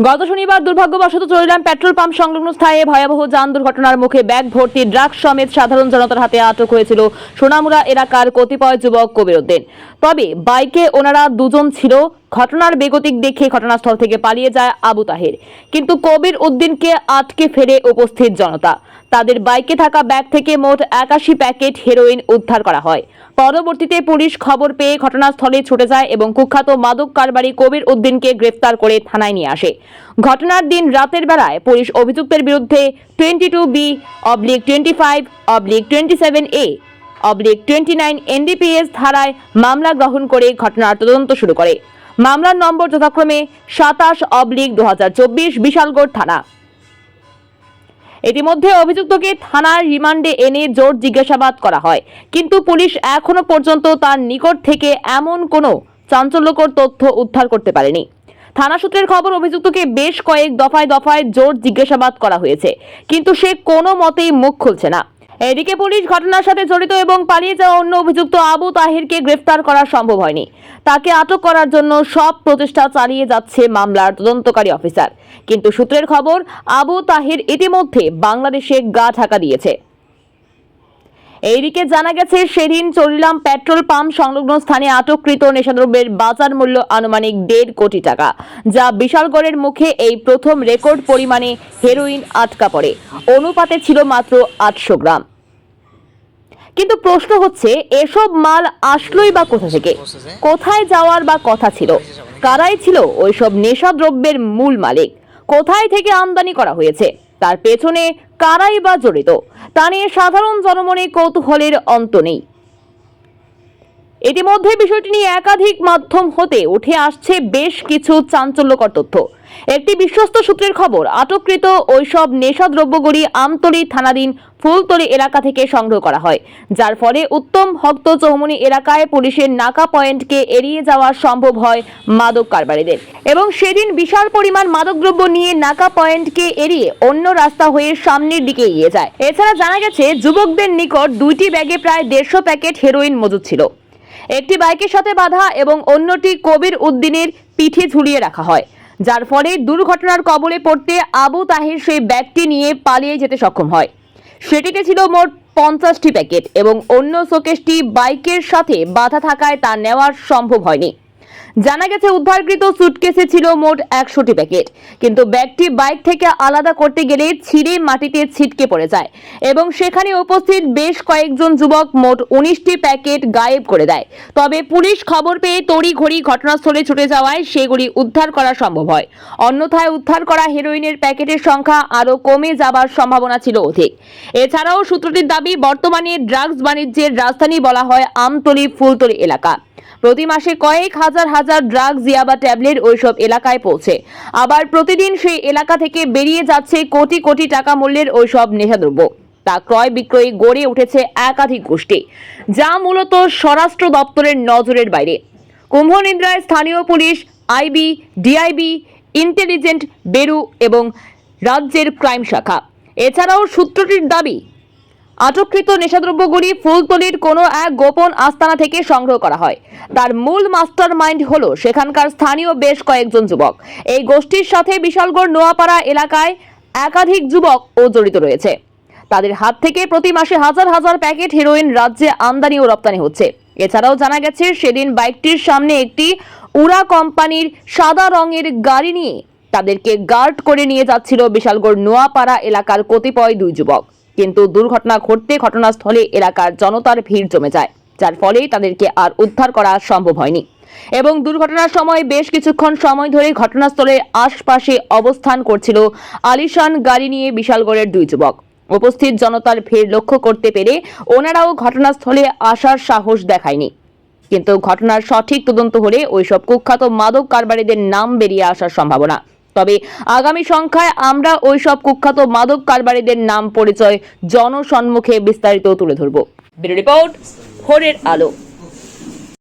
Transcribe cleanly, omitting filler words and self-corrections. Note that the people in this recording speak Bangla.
গত শনিবার দুর্ভাগ্যবশত চরিলাম পেট্রোল পাম্প সংলগ্ন স্থানে ভয়াবহ যান দুর্ঘটনার মুখে ব্যাগ ভর্তি ড্রাগস সমেত সাধারণ জনতার হাতে আটক হয়েছিল সোনামুড়া এলাকার কতিপয় যুবক কবির উদ্দিন। তবে বাইকে ওনারা দুজন ছিল। ঘটনার বেগতিক দেখে ঘটনাস্থল থেকে পালিয়ে যায় আবু তাহের, কিন্তু কবির উদ্দিনকে আটকে ফেলে উপস্থিত জনতা। তাদের বাইকে থাকা ব্যাগ থেকে মোট 81 প্যাকেট হেরোইন উদ্ধার করা হয়। পরবর্তীতে পুলিশ খবর পেয়ে ঘটনাস্থলে ছুটে যায় এবং কুখ্যাত মাদক কারবারি কবির উদ্দিনকে গ্রেফতার করে থানায় নিয়ে আসে। ঘটনার দিন রাতের বেলায় পুলিশ অভিযুক্তের বিরুদ্ধে 22B/25/27A/29 NDPS ধারায় মামলা গ্রহণ করে ঘটনার তদন্ত শুরু করে। মামলার নম্বর যথাক্রমে 27/2024 বিশালগড় থানা। ইতিমধ্যে অভিযুক্তকে থানার রিমান্ডে এনে জোর জিজ্ঞাসাবাদ করা হয়, কিন্তু পুলিশ এখনো পর্যন্ত তার নিকট থেকে এমন কোনো চাঞ্চল্যকর তথ্য উদ্ধার করতে পারেনি। থানা সূত্রের খবর, অভিযুক্তকে বেশ কয়েক দফায় দফায় জোর জিজ্ঞাসাবাদ করা হয়েছে, কিন্তু সে কোনো মতেই মুখ খুলছে না। এদিকে পুলিশ ঘটনার সাথে জড়িত এবং পালিয়ে যাওয়া অন্য অভিযুক্ত আবু তাহেরকে গ্রেফতার করা সম্ভব হয়নি। তাকে আটক করার জন্য সব প্রচেষ্টা চালিয়ে যাচ্ছে মামলার তদন্তকারী অফিসার, কিন্তু সূত্রের খবর আবু তাহের ইতিমধ্যে বাংলাদেশে গা ঢাকা দিয়েছে। এইদিকে জানা গেছে, সেদিন চরিলাম পেট্রোল পাম্প সংলগ্ন স্থানে আটককৃত নেশাদ্রব্যের বাজার মূল্য আনুমানিক 1.5 কোটি টাকা, যা বিশালগড়ের মুখে এই প্রথম রেকর্ড পরিমাণে হেরোইন আটকা পড়ে। অনুপাতে ছিল মাত্র 800 গ্রাম। কিন্তু প্রশ্ন হচ্ছে, এসব মাল আসলোই বা কোথা থেকে? কোথায় যাওয়ার বা কথা ছিল? কারাই ছিল ওইসব নেশাদ্রব্যের মূল মালিক? কোথায় থেকে আমদানি করা হয়েছে? তার পেছনে কারাই বা জড়িত? তা নিয়ে সাধারণ জনমনে কৌতূহলের অন্ত নেই। ইতিমধ্যে বিষয়টি নিয়ে একাধিক মাধ্যম হতে উঠে আসছে বেশ কিছু চাঞ্চল্যকর তথ্য। একটি বিশ্বস্ত সূত্রের খবর, আটককৃত ওইসব নেশাদ্রব্যগুলি আমতলী থানাধীন ফুলতলী এলাকা থেকে সংগ্রহ করা হয়, যার ফলে উত্তম ভক্ত চৌমুনি এলাকায় পুলিশের নাকা পয়েন্টকে এড়িয়ে যাওয়া সম্ভব হয় মাদক কারবারিদের। এবং সেদিন বিশাল পরিমাণ মাদকদ্রব্য নিয়ে নাকা পয়েন্টকে এড়িয়ে অন্য রাস্তা হয়ে সামনের দিকে এগিয়ে যায়। এছাড়া জানা গেছে, যুবকদের নিকট 2টি ব্যাগে প্রায় 150 প্যাকেট হেরোইন মজুদ ছিল। একটি বাইকের সাথে বাঁধা এবং অন্যটি কবির উদ্দিনের পিঠে ঝুলিয়ে রাখা হয়, যার ফলে দুর্ঘটনার কবলে পড়তে আবু তাহের সেই ব্যাগটি নিয়ে পালিয়ে যেতে সক্ষম হয়। সেটিতে ছিল মোট 50টি প্যাকেট এবং অন্য শোকেসটি বাইকের সাথে বাঁধা থাকায় তা নেওয়া সম্ভব হয়নি। জানা গেছে, উদ্ধারকৃত সুটকেসে ছিল মোট 100টি প্যাকেট, কিন্তু ব্যাগটি বাইক থেকে আলাদা করতে গেলে ছিঁড়ে মাটিতে ছিটকে পড়ে যায় এবং সেখানে উপস্থিত বেশ কয়েকজন যুবক মোট 19টি প্যাকেট গায়েব করে দেয়। তবে পুলিশ খবর পেয়ে তড়িঘড়ি ঘটনাস্থলে ছুটে যাওয়ায় সেগুলি উদ্ধার করা সম্ভব হয়। অন্যথায় উদ্ধার করা হেরোইনের প্যাকেটের সংখ্যা আরও কমে যাবার সম্ভাবনা ছিল অধিক। এছাড়াও সূত্রটির দাবি, বর্তমানে ড্রাগস বাণিজ্যের রাজধানী বলা হয় আমতলী ফুলতলী এলাকা। প্রতি মাসে কয়েক হাজার হাজার ড্রাগস ইয়াবা ট্যাবলেট ওইসব এলাকায় পৌঁছে। আবার প্রতিদিন সেই এলাকা থেকে বেরিয়ে যাচ্ছে কোটি কোটি টাকা মূল্যের ওইসব নেশাদ্রব্য। তা ক্রয় বিক্রয়ে গড়ে উঠেছে একাধিক গোষ্ঠী, যা মূলত স্বরাষ্ট্র দপ্তরের নজরের বাইরে। কুম্ভনিদ্রায় স্থানীয় police, IB, DIB, intelligent bureau এবং রাজ্যের ক্রাইম শাখা। এছাড়াও সূত্রটির দাবি, আটককৃত নেশাদ্রব্যগুলি ফুলতলীর কোনো এক গোপন আস্তানা থেকে সংগ্রহ করা হয়। তার মূল মাস্টার মাইন্ড হলো সেখানকার স্থানীয় বেশ কয়েকজন যুবক। এই গোষ্ঠীর সাথে বিশালগড় নোয়াপাড়া এলাকায় একাধিক যুবক ও জড়িত রয়েছে। তাদের হাত থেকে প্রতি মাসে হাজার হাজার প্যাকেট হেরোইন রাজ্যে আমদানি ও রপ্তানি হচ্ছে। এছাড়াও জানা গেছে, সেদিন বাইকটির সামনে একটি উড়া কোম্পানির সাদা রঙের গাড়ি নিয়ে তাদেরকে গার্ড করে নিয়ে যাচ্ছিল বিশালগড় নোয়াপাড়া এলাকার কতিপয় 2 যুবক। কিন্তু দুর্ঘটনা ঘটতে ঘটনাস্থলে এলাকার জনতার ভিড় জমে যায়, যার ফলে তাদেরকে আর উদ্ধার করা সম্ভব হয়নি। এবং দুর্ঘটনার সময় বেশ কিছুক্ষণ সময় ধরে ঘটনাস্থলের আশপাশে অবস্থান করছিল আলিশান গাড়ি নিয়ে বিশালগড়ের 2 যুবক। উপস্থিত জনতার ভিড় লক্ষ্য করতে পেরে ওনারাও ঘটনাস্থলে আসার সাহস দেখায়নি। কিন্তু ঘটনার সঠিক তদন্ত হলে ওইসব কুখ্যাত মাদক কারবারিদের নাম বেরিয়ে আসার সম্ভাবনা। তবে আগামী সংখ্যায় আমরা ওইসব কুখ্যাত মাদক কারবারিদের নাম পরিচয় জনসম্মুখে বিস্তারিত তুলে ধরব। ব্যুরো রিপোর্ট, ভোরের আলো।